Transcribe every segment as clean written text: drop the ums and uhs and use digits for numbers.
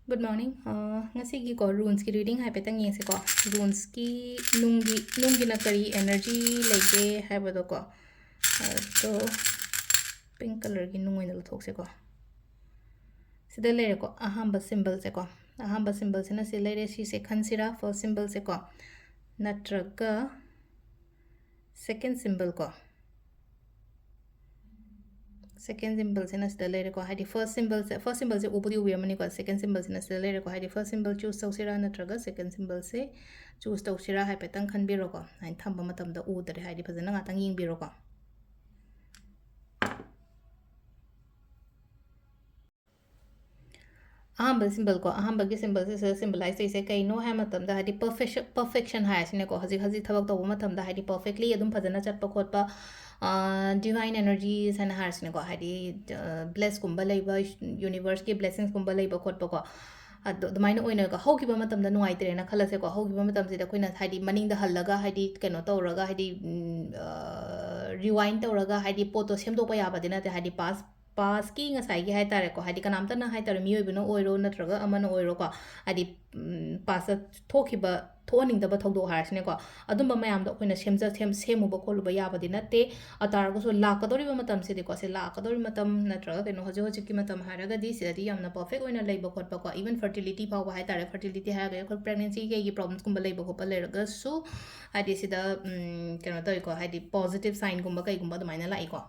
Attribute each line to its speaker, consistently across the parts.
Speaker 1: Good morning. Ngasigi ko runes ki reading hai petang yeng se ko runes ki nungi na kari energy lege hai bado ko to pink color ki nungoi na thok se ko sida le ko ahamba symbol se ko ahamba symbol se na se le si se khansira first symbol se ko natraga second symbol ko second symbol se na sida le ko hai di first symbol se upudi ubi amani ko second symbol se na sida le ko hai di first symbol choose tausira natraga second symbol se choose tausira hai petang khan biro ko hai thamba matam da u dare hai di phajana ngatang ying biro ko ahamba symbol ko ahamba gi symbol se symbolize se kai no hai matam da hai di perfection hai sine ko haji haji thabak to matam da hai di perfectly adum phajana chatpa khotpa divine energies and har sine ko hai di bless kumba leiba universe ki blessings kumba leiba khotpa ko ꯑꯗꯨꯃꯥꯏꯅ ꯑꯣꯏꯅꯒ ꯍꯧꯈꯤꯕ ꯃꯇꯝꯗ ꯅꯨꯡꯉꯥꯏꯇ꯭ꯔꯦꯅ ꯈꯜꯂꯁꯦꯀꯣ ꯍꯧꯈꯤꯕ ꯃꯇꯝꯁꯤꯗ ꯑꯩꯈꯣꯏꯅ ꯍꯥꯏꯗꯤ ꯃꯅꯤꯡꯗ ꯍꯜꯂꯒ ꯍꯥꯏꯗꯤ ꯀꯩꯅꯣ ꯇꯧꯔꯒ ꯍꯥꯏꯗꯤ ꯔꯤꯋꯥꯏꯟ ꯇꯧꯔꯒ ꯍꯥꯏꯗꯤ ꯄꯣꯠꯇꯣ ꯁꯦꯝꯗꯣꯛꯄ ꯌꯥꯕꯗꯤ ꯅꯠꯇꯦ ꯍꯥꯏꯗꯤ ꯄꯥꯁꯀꯤ ꯉꯁꯥꯏꯒꯤ ꯍꯥꯏ ꯇꯥꯔꯦꯀꯣ ꯍꯥꯏꯗꯤ ꯀꯅꯥꯝꯇꯅ ꯍꯥꯏ ꯇꯥꯔꯦ ꯃꯤꯑꯣꯏꯕꯅ ꯑꯣꯏꯔꯣ ꯅꯠꯇ꯭ꯔꯒ ꯑꯃꯅ ꯑꯣꯏꯔꯣꯀꯣ ꯍꯥꯏꯗꯤ ꯄꯥꯁꯇ ꯊꯣꯛꯈꯤꯕ ꯊꯣꯛꯍꯟꯅꯤꯡꯗꯕ ꯊꯧꯗꯣꯛ ꯍꯥꯏꯔꯁꯤꯅꯦꯀꯣ ꯑꯗꯨꯝꯕ ꯃꯌꯥꯝꯗꯣ ꯑꯩꯈꯣꯏꯅ ꯁꯦꯝꯃꯨꯕ ꯈꯣꯠꯂꯨꯕ ꯌꯥꯕꯗꯤ ꯅꯠꯇꯦ ꯑꯇꯥꯔꯒꯁꯨ ꯂꯥꯛꯀꯗꯧꯔꯤꯕ ꯃꯇꯝꯁꯤꯗꯤꯀꯣ ꯁꯤ ꯂꯥꯛꯀꯗꯧꯔꯤꯕ ꯃꯇꯝ ꯅꯠꯇ꯭ꯔꯒ ꯀꯩꯅꯣ ꯍꯧꯖꯤꯛꯀꯤ ꯃꯇꯝ ꯍꯥꯏꯔꯒꯗꯤ ꯁꯤꯗꯗꯤ ꯌꯥꯝꯅ ꯄꯔꯐꯦꯛ ꯑꯣꯏꯅ ꯂꯩꯕ ꯈꯣꯠꯄꯀꯣ ꯏꯚꯟ ꯐꯔꯇꯤꯂꯤꯇꯤ ꯐꯥꯎꯕ ꯍꯥꯏ ꯇꯥꯔꯦ ꯐꯔꯇꯤꯂꯤꯇꯤ ꯍꯥꯏꯔꯒ ꯑꯩꯈꯣꯏ ꯄ꯭ꯔꯦꯒꯅꯦꯟꯁꯤ ꯀꯩꯒꯤ ꯄ꯭ꯔꯣꯕ꯭ꯂꯝꯁꯀꯨꯝꯕ ꯂꯩꯕ ꯈꯣꯠꯄ ꯂꯩꯔꯒꯁꯨ ꯍꯥꯏꯗꯤ ꯁꯤꯗ ꯀꯩꯅꯣ ꯇꯧꯏꯀꯣ ꯍꯥꯏꯗꯤ ꯄꯣꯖꯤꯇꯤቭ ꯁꯥꯏꯟꯒꯨꯝꯕ ꯀꯩꯒꯨꯝꯕ ꯑꯗꯨꯃꯥꯏꯅ ꯂꯥꯛꯏꯀꯣ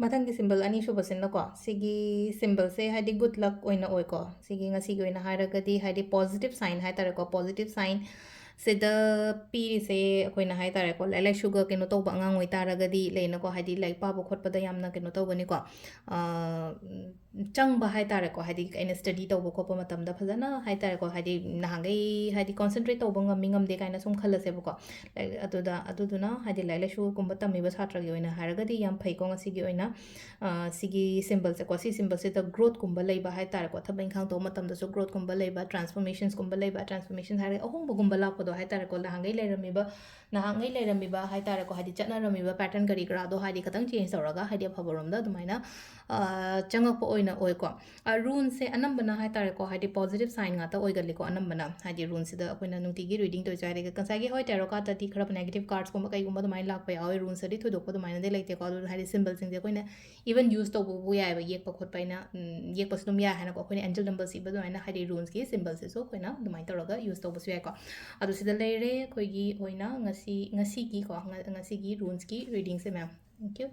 Speaker 1: ꯃꯊꯪꯒꯤ ꯁꯤꯝꯕꯜ ꯑꯅꯤꯁꯨꯕꯁꯤꯅꯀꯣ ꯁꯤꯒꯤ ꯁꯤꯝꯕꯜꯁꯦ ꯍꯥꯏꯗꯤ ꯒꯨꯗ ꯂꯛ ꯑꯣꯏꯅ ꯑꯣꯏꯀꯣ ꯁꯤꯒꯤ ꯉꯁꯤꯒꯤ ꯑꯣꯏꯅ ꯍꯥꯏꯔꯒꯗꯤ ꯍꯥꯏꯗꯤ ꯄꯣꯖꯤꯇꯤቭ ꯁꯥꯏꯟ ꯍꯥꯏ ꯇꯥꯔꯦꯀꯣ ꯄꯣꯖꯤꯇꯤቭ ꯁꯥꯏꯟ ꯁꯤꯗ ꯄꯤꯔꯤꯁꯦ ꯑꯩꯈꯣꯏꯅ ꯍꯥꯏ ꯇꯥꯔꯦꯀꯣ ꯂꯥꯏꯔꯤꯛ ꯂꯥꯏꯁꯨꯒ ꯀꯩꯅꯣ ꯇꯧꯕ ꯑꯉꯥꯡ ꯑꯣꯏꯇꯥꯔꯒꯗꯤ ꯂꯩꯅꯀꯣ ꯍꯥꯏꯗꯤ ꯂꯥꯏꯔꯤꯛ ꯄꯥꯕ ꯈꯣꯠꯄꯗ ꯌꯥꯝꯅ ꯀꯩꯅꯣ ꯇꯧꯒꯅꯤꯀꯣ ꯆꯪꯕ ꯍꯥꯏ ꯇꯥꯔꯦꯀꯣ ꯍꯥꯏꯗꯤ ꯑꯩꯅ ꯁ꯭ꯇꯗꯤ ꯇꯧꯕ ꯈꯣꯠꯄ ꯃꯇꯝꯗ ꯐꯖꯅ ꯍꯥꯏ ꯇꯥꯔꯦꯀꯣ ꯍꯥꯏꯗꯤ ꯅꯍꯥꯟꯈꯩ ꯍꯥꯏꯗꯤ ꯀꯣꯟꯁꯦꯟꯇ꯭ꯔꯦꯠ ꯇꯧꯕ ꯉꯝꯃꯤ ꯉꯝꯗꯦ ꯀꯥꯏꯅ ꯁꯨꯝ ꯈꯜꯂꯁꯦꯕꯀꯣ ꯑꯗꯨꯗꯨꯅ ꯍꯥꯏꯗꯤ ꯂꯥꯏꯔꯤꯛ ꯂꯥꯏꯁꯨꯒꯨꯝꯕ ꯇꯝꯃꯤꯕ ꯁꯥꯇ꯭ꯔꯒꯤ ꯑꯣꯏꯅ ꯍꯥꯏꯔꯒꯗꯤ ꯌꯥꯝ ꯐꯩꯀꯣ ꯉꯁꯤꯒꯤ ꯑꯣꯏꯅ ꯁꯤꯒꯤ ꯁꯤꯝꯕꯜꯁꯦꯀꯣ ꯁꯤ ꯁꯤꯝꯕꯜꯁꯤꯗ ꯒ꯭ꯔꯣꯠꯀꯨꯝꯕ ꯂꯩꯕ ꯍꯥꯏ ꯇꯥꯔꯦꯀꯣ ꯊꯕꯛ ꯏꯪꯈꯥꯡ ꯇꯧꯕ ꯃꯇꯝꯗꯁꯨ ꯒ꯭ꯔꯣꯠꯀꯨꯝꯕ ꯂꯩꯕ ꯇ꯭ꯔꯥꯟꯁꯐꯣꯔꯃꯦꯁꯟꯁꯀꯨꯝꯕ ꯂꯩꯕ ꯇ꯭ꯔꯥꯟꯁꯐꯣꯔꯃꯦꯁꯟ ꯍꯥꯏꯔꯒ ꯑꯍꯣꯡꯕꯒꯨꯝꯕ ꯂꯥꯛꯄꯗꯣ ꯍꯥꯏ ꯇꯥꯔꯦꯀꯣ ꯅꯍꯥꯟꯉꯩ ꯂꯩꯔꯝꯃꯤꯕ ꯍꯥꯏ ꯇꯥꯔꯦꯀꯣ ꯍꯥꯏꯗꯤ ꯆꯠꯅꯔꯝꯃꯤꯕ ꯄꯦꯇꯔꯟ ꯀꯔꯤ ꯀꯔꯥꯗꯣ ꯍꯥꯏꯗꯤ ꯈꯤꯇꯪ ꯆꯦꯟꯖ ꯇꯧꯔꯒ ꯍꯥꯏꯗꯤ ꯑꯐꯕꯔꯣꯝꯗ ꯑꯗꯨꯃꯥꯏꯅ ꯆꯪꯉꯛꯄ ꯑꯣꯏꯅ ꯑꯣꯏꯀꯣ ꯔꯨꯟꯁꯦ ꯑꯅꯝꯕꯅ ꯍꯥꯏ ꯇꯥꯔꯦꯀꯣ ꯍꯥꯏꯗꯤ ꯄꯣꯖꯤꯇꯤቭ ꯁꯥꯏꯟ ꯉꯥꯛꯇ ꯑꯣꯏꯒꯜꯂꯤꯀꯣ ꯑꯅꯝꯕꯅ ꯍꯥꯏꯗꯤ ꯔꯨꯟꯁꯤꯗ ꯑꯩꯈꯣꯏꯅ ꯅꯨꯡꯇꯤꯒꯤ ꯔꯤꯗꯤꯡ ꯇꯧꯔꯤꯁꯦ ꯍꯥꯏꯗꯤ ꯉꯁꯥꯏꯒꯤ ꯍꯣꯏ ꯇꯦꯔꯣ ꯀꯥꯔꯠꯇꯗꯤ ꯈꯔ ꯅꯦꯒꯦꯇꯤቭ ꯀꯥꯔꯠꯁꯀꯨꯝꯕ ꯀꯩꯒꯨꯝꯕ ꯑꯗꯨꯃꯥꯏꯅ ꯂꯥꯛꯄ ꯌꯥꯎꯋꯦ ꯔꯨꯟꯁꯇꯗꯤ ꯊꯣꯏꯗꯣꯛꯄ ꯑꯗꯨꯃꯥꯏꯅꯗꯤ ꯂꯩꯇꯦꯀꯣ ꯑꯗꯨ ꯍꯥꯏꯗꯤ ꯁꯤꯝꯕꯜꯁꯤꯡꯁꯦ ꯑꯩꯈꯣꯏꯅ ꯏꯚꯟ ꯌꯨꯁ ꯇꯧꯕꯕꯨ ꯌꯥꯏꯑꯕ ꯌꯦꯛꯄ ꯈꯣꯠꯄ ꯑꯩꯅ ꯌꯦꯛꯄꯁꯨ ꯑꯗꯨꯝ ꯌꯥꯏ ꯍꯥꯏꯅꯀꯣ ꯑꯩꯈꯣꯏꯅ ꯑꯦꯟꯖꯦꯜ ꯅꯝꯕꯔ ꯁꯤꯕ ꯑꯗꯨꯃꯥꯏꯅ ꯍꯥꯏꯗꯤ ꯔꯨꯟꯁꯀꯤ ꯁꯤꯝꯕꯜꯁꯤꯁꯨ ꯑꯩꯈꯣꯏꯅ ꯑꯗꯨꯃꯥꯏꯅ ꯇꯧꯔꯒ ꯌꯨꯁ ꯇꯧꯕꯁꯨ ꯌꯥꯏꯀꯣ ꯑꯗꯨ ꯁꯤꯗ ꯂꯩꯔꯦ ꯑꯩꯈꯣꯏꯒꯤ ꯑꯣꯏꯅ ꯉꯁꯤꯒꯤ ꯔꯨꯟꯁꯀꯤ ꯔꯤꯗꯤꯡꯁꯦ ꯃꯌꯥꯝ ꯊꯦꯡꯛ ꯌꯨ